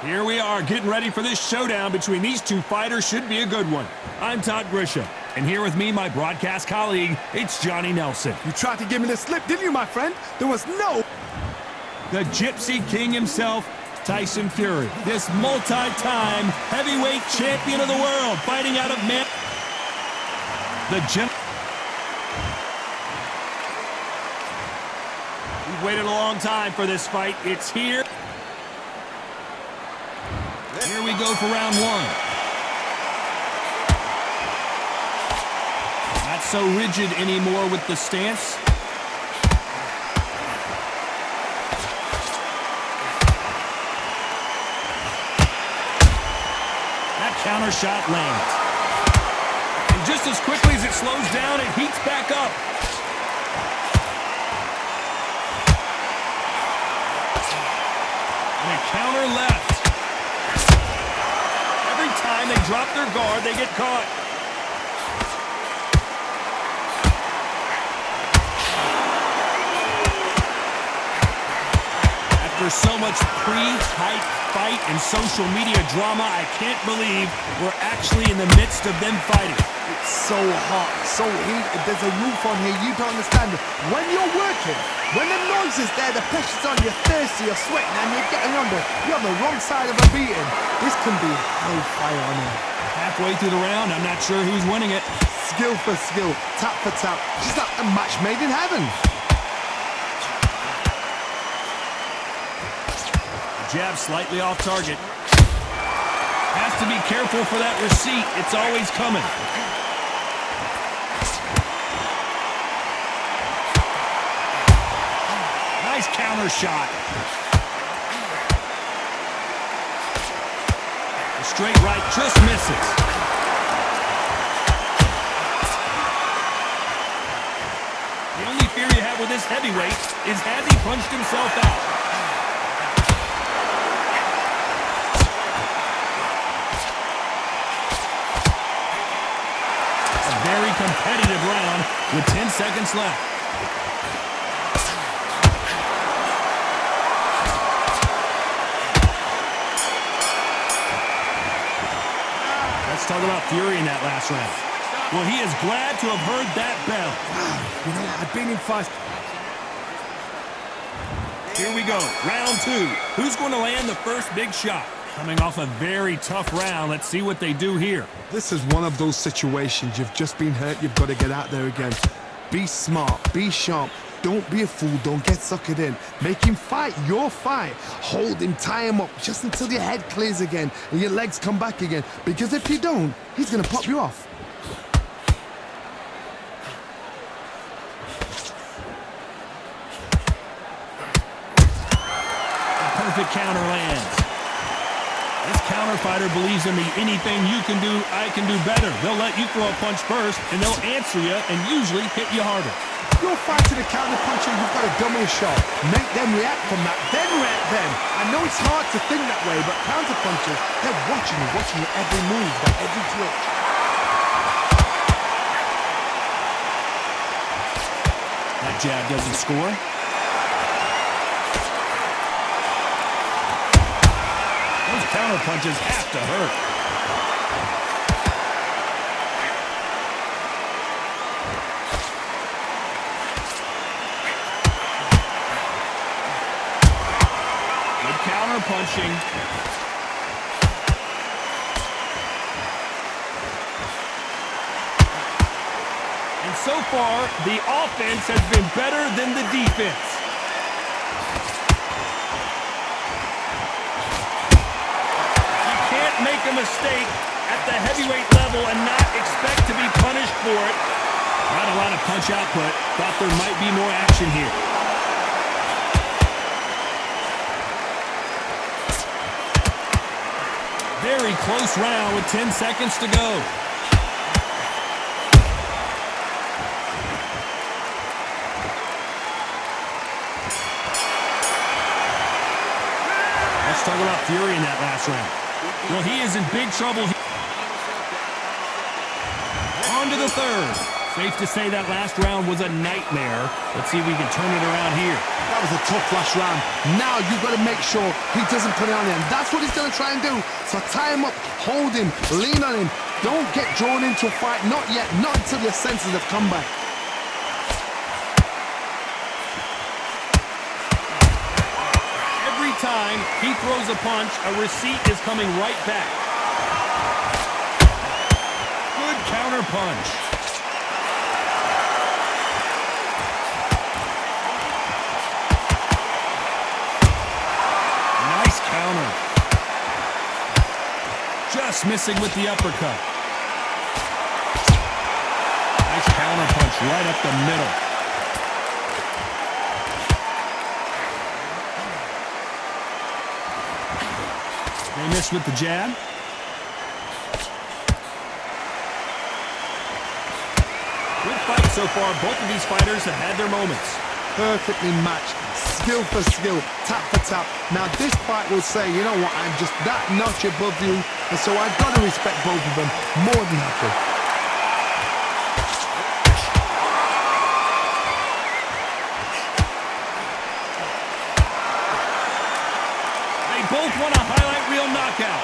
Here we are getting ready for this showdown between these two fighters. Should be a good one. I'm Todd Grisham, and here with me, my broadcast colleague, it's Johnny Nelson. You tried to give me the slip, didn't you, my friend? There was no... The Gypsy King himself, Tyson Fury. This multi-time heavyweight champion of the world, fighting out of man... We've waited a long time for this fight. It's here. Here we go for round one. Not so rigid anymore with the stance. That counter shot lands. And just as quickly as it slows down, it heats back up. And a counter left. Time they drop their guard, they get caught. After so much pre-hype fight and social media drama, I can't believe we're actually in the midst of them fighting. It's so hot, so heated, there's a roof on here, you don't understand it. When you're working, when the noise is there, the pressure's on, you're thirsty, you're sweating, and you're getting under. You're on the wrong side of a beating. This can be hellfire on here. Halfway through the round, I'm not sure who's winning it. Skill for skill, tap for tap, just like a match made in heaven. Jab slightly off target. Has to be careful for that receipt. It's always coming. Nice counter shot. The straight right just misses. The only fear you have with this heavyweight is has he punched himself out? Very competitive round with 10 seconds left. Let's talk about Fury in that last round. Well, he is glad to have heard that bell. You know, I've been in fast. Here we go, round two. Who's going to land the first big shot? Coming off a very tough round. Let's see what they do here. This is one of those situations. You've just been hurt. You've got to get out there again. Be smart. Be sharp. Don't be a fool. Don't get suckered in. Make him fight your fight. Hold him. Tie him up just until your head clears again and your legs come back again. Because if you don't, he's going to pop you off. Perfect counter lands. This counter fighter believes in the anything you can do, I can do better. They'll let you throw a punch first, and they'll answer you and usually hit you harder. You're fighting a counter puncher, you've got to dummy a shot. Make them react from that, then react them. I know it's hard to think that way, but counter punchers, they're watching your every move, their every twitch. That jab doesn't score. Those counter punches have to hurt. Good counter punching. And so far, the offense has been better than the defense. Make a mistake at the heavyweight level and not expect to be punished for it. Not a lot of punch output. Thought there might be more action here. Very close round with 10 seconds to go. Let's talk about Fury in that last round. Well, he is in big trouble. On to the third. Safe to say that last round was a nightmare. Let's see if we can turn it around here. That was a tough last round. Now you've got to make sure he doesn't put it on him. That's what he's going to try and do. So tie him up, hold him, lean on him. Don't get drawn into a fight. Not yet. Not until your senses have come back. Every time he throws a punch, a receipt is coming right back. Good counter punch. Counter. Just missing with the uppercut. Nice counter punch right up the middle. They miss with the jab. Good fight so far. Both of these fighters have had their moments. Perfectly matched. Skill for skill, tap for tap. Now this fight will say, you know what, I'm just that notch above you, and so I've got to respect both of them more than happy. They both want a highlight reel knockout.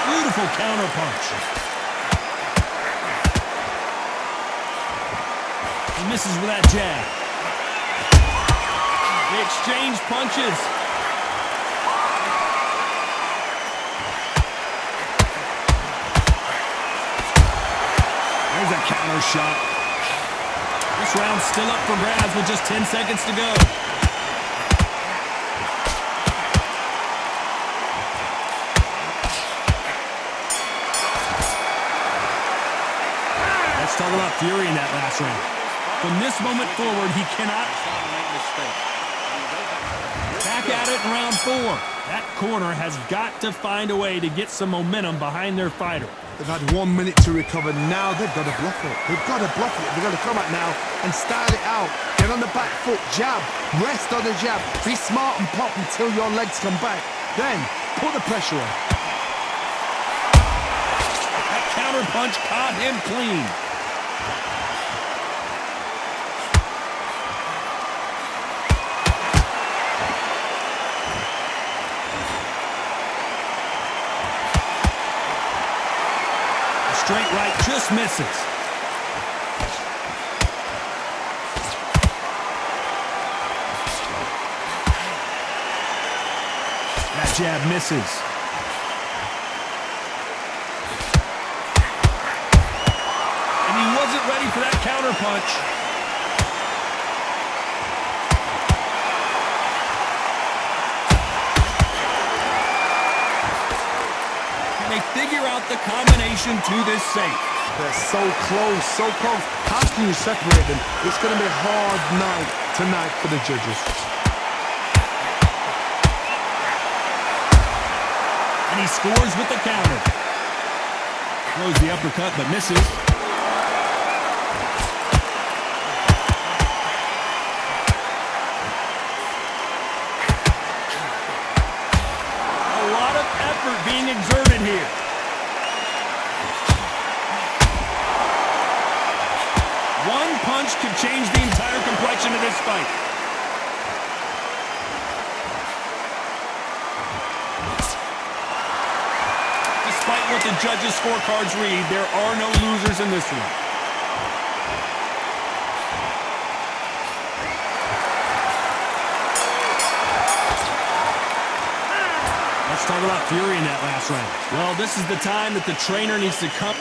Beautiful counter punch. He misses with that jab. They exchange punches. There's a counter shot. This round's still up for grabs with just 10 seconds to go. Let's talk about fury in that last round. From this moment forward, he cannot make mistakes. Back at it in round 4. That corner has got to find a way to get some momentum behind their fighter. They've had 1 minute to recover. Now they've got to bluff it. They've got to bluff it. They've got to come out now and style it out. Get on the back foot, jab, rest on the jab. Be smart and pop until your legs come back. Then put the pressure on. That counter punch caught him clean. Straight right just misses. That jab misses. And he wasn't ready for that counter punch. They figure out the combination to this safe. They're so close, so close. How can you separate them? It's going to be a hard night tonight for the judges. And he scores with the counter. Throws the uppercut but misses. Being exerted here. One punch could change the entire complexion of this fight. Despite what the judges' scorecards read, there are no losers in this one. Let's talk about fury in that last round. Well, this is the time that the trainer needs to come.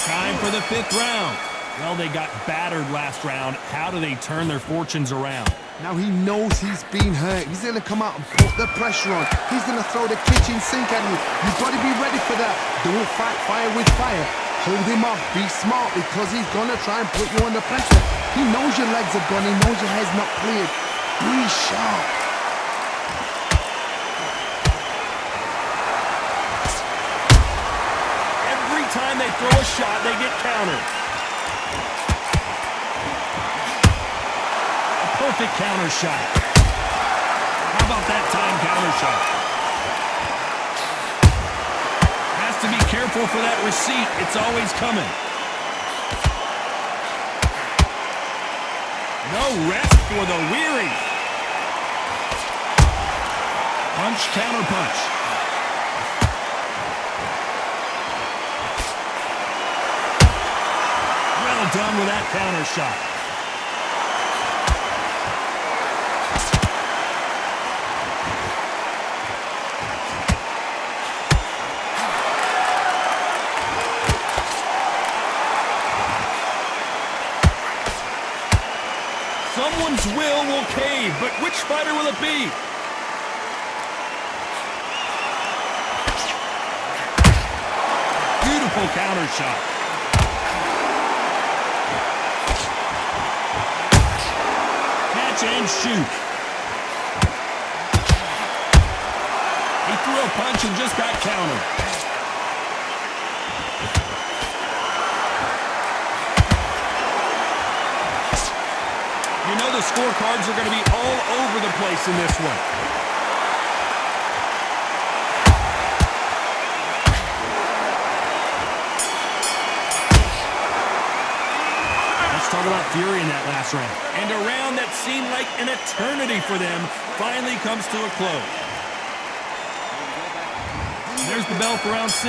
Time for the 5th round. Well, they got battered last round. How do they turn their fortunes around? Now he knows he's been hurt. He's going to come out and put the pressure on. He's going to throw the kitchen sink at you. You've got to be ready for that. Don't fight fire with fire. Hold him off. Be smart because he's going to try and put you under pressure. He knows your legs are gone. He knows your head's not cleared. Be sharp. Time they throw a shot, they get countered. A perfect counter shot. How about that time counter shot? Has to be careful for that receipt. It's always coming. No rest for the weary. Punch, counter punch. Well done with that counter shot. Someone's will cave, but which fighter will it be? Beautiful counter shot. Catch and shoot. He threw a punch and just got countered. You know the scorecards are going to be all over the place in this one. Let's talk about fury in that last round. And a round that seemed like an eternity for them finally comes to a close. And there's the bell for round 6.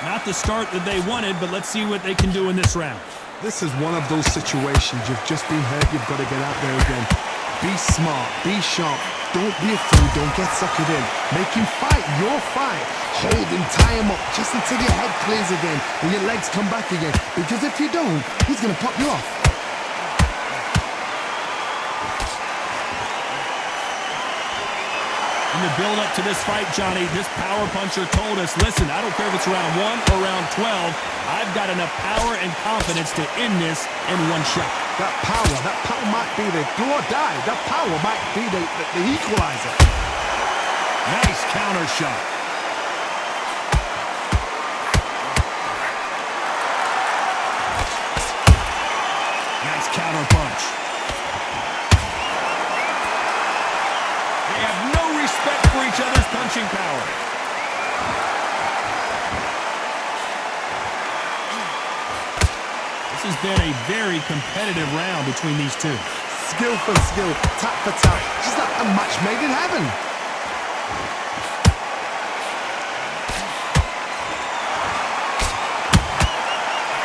Not the start that they wanted, but let's see what they can do in this round. This is one of those situations. You've just been hurt. You've got to get out there again. Be smart. Be sharp. Don't be a fool. Don't get suckered in. Make him fight your fight. Hold him. Tie him up just until your head clears again and your legs come back again. Because if you don't, he's going to pop you off. In the build-up to this fight, Johnny, this power puncher told us, listen, I don't care if it's round 1 or round 12, I've got enough power and confidence to end this in one shot. That power might be the do or die. That power might be the equalizer. Nice counter shot. Nice counter punch. They have no respect for each other's punching power. This has been a very competitive round between these two. Skill for skill, tap for tap, just like a match made in heaven.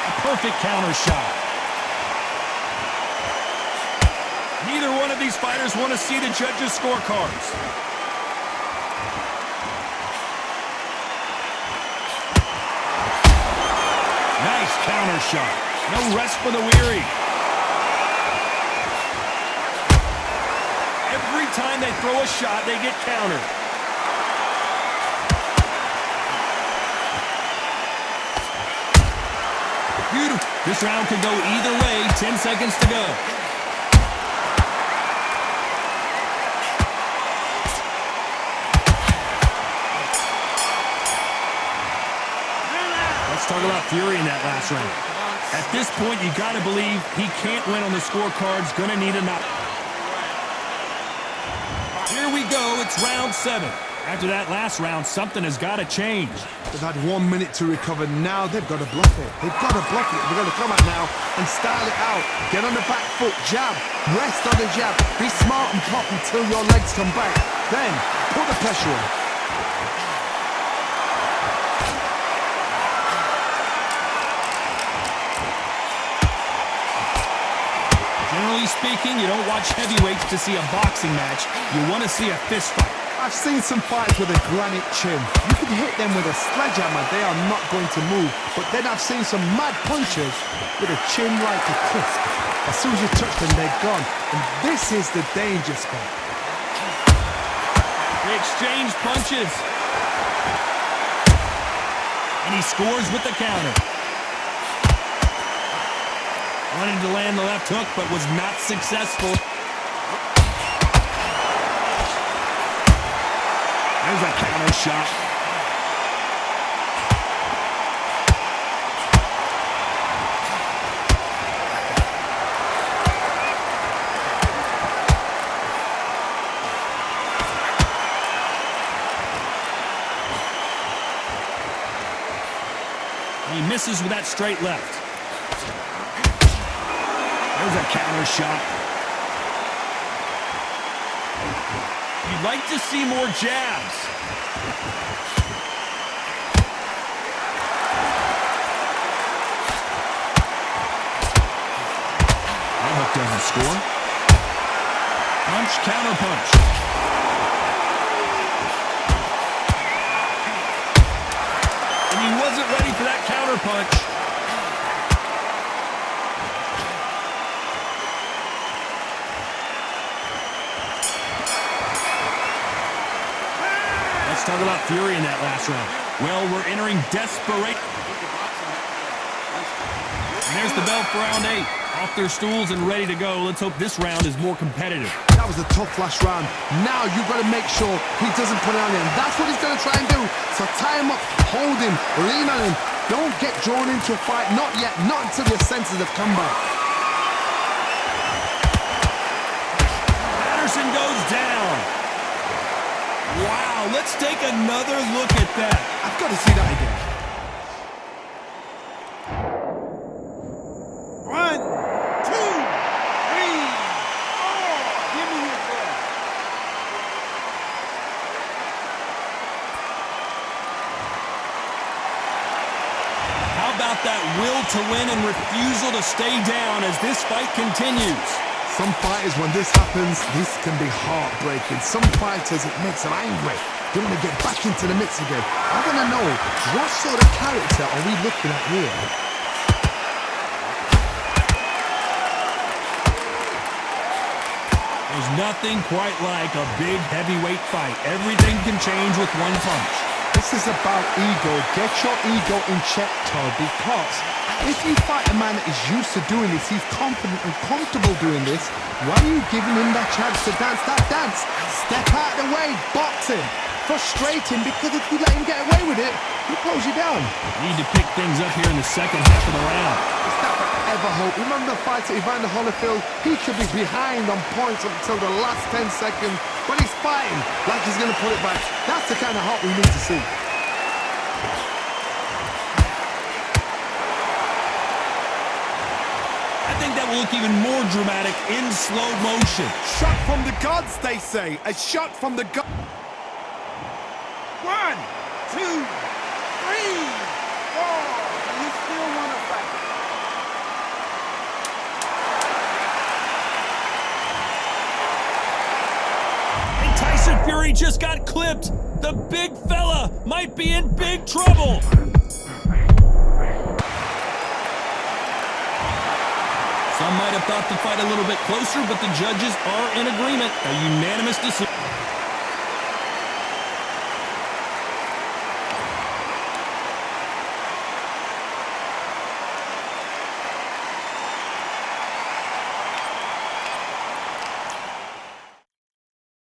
A perfect counter shot. Neither one of these fighters want to see the judges' scorecards. Nice counter shot. No rest for the weary. Every time they throw a shot, they get countered. Beautiful. This round could go either way. 10 seconds to go. Let's talk about fury in that last round. At this point, you got to believe he can't win on the scorecards. Going to need a knock. Here we go. It's round 7. After that last round, something has got to change. They've had 1 minute to recover. Now they've got to bluff it. They've got to bluff it. They've got to come out now and style it out. Get on the back foot, jab, rest on the jab. Be smart and pop until your legs come back. Then put the pressure on. Generally speaking, you don't watch heavyweights to see a boxing match. You want to see a fist fight. I've seen some fights with a granite chin. You can hit them with a sledgehammer, they are not going to move. But then I've seen some mad punchers with a chin like a crisp. As soon as you touch them, they're gone. And this is the danger spot. They exchange punches. And he scores with the counter. Wanted to land the left hook, but was not successful. There's a counter shot. misses with that straight left. There's a counter shot. You'd like to see more jabs. That hook doesn't score. Punch, counter punch. And he wasn't ready for that counter punch. Let's talk about fury in that last round. Well, we're entering desperation. And there's the bell for round 8. Off their stools and ready to go. Let's hope this round is more competitive. That was a tough last round. Now you've got to make sure he doesn't put it on him. That's what he's going to try and do. So tie him up, hold him, lean on him. Don't get drawn into a fight. Not yet. Not until your senses have come back. Patterson goes down. Wow, let's take another look at that. I've got to see that again. 1, 2, 3, 4. Give me your bell. How about that will to win and refusal to stay down as this fight continues? Some fighters, when this happens, this can be heartbreaking. Some fighters, it makes them angry. They want to get back into the mix again. I want to know, what sort of character are we looking at here? There's nothing quite like a big heavyweight fight. Everything can change with one punch. This is about ego. Get your ego in check, Todd, because if you fight a man that is used to doing this, he's confident and comfortable doing this, why are you giving him that chance to dance that dance? Step out of the way, box him, frustrate him, because if you let him get away with it, he'll close you down. Need to pick things up here in the second half of the round. It's that forever hope. Remember the fight at Evander Holyfield? He should be behind on points until the last 10 seconds, but he's fighting like he's going to put it back. That's the kind of hope we need to see. I think that will look even more dramatic in slow motion. Shot from the gods, they say. A shot from the gods. 1, 2, 3, 4. You still want to fight? And Tyson Fury just got clipped. The big fella might be in big trouble. Some might have thought the fight a little bit closer, but the judges are in agreement. A unanimous decision.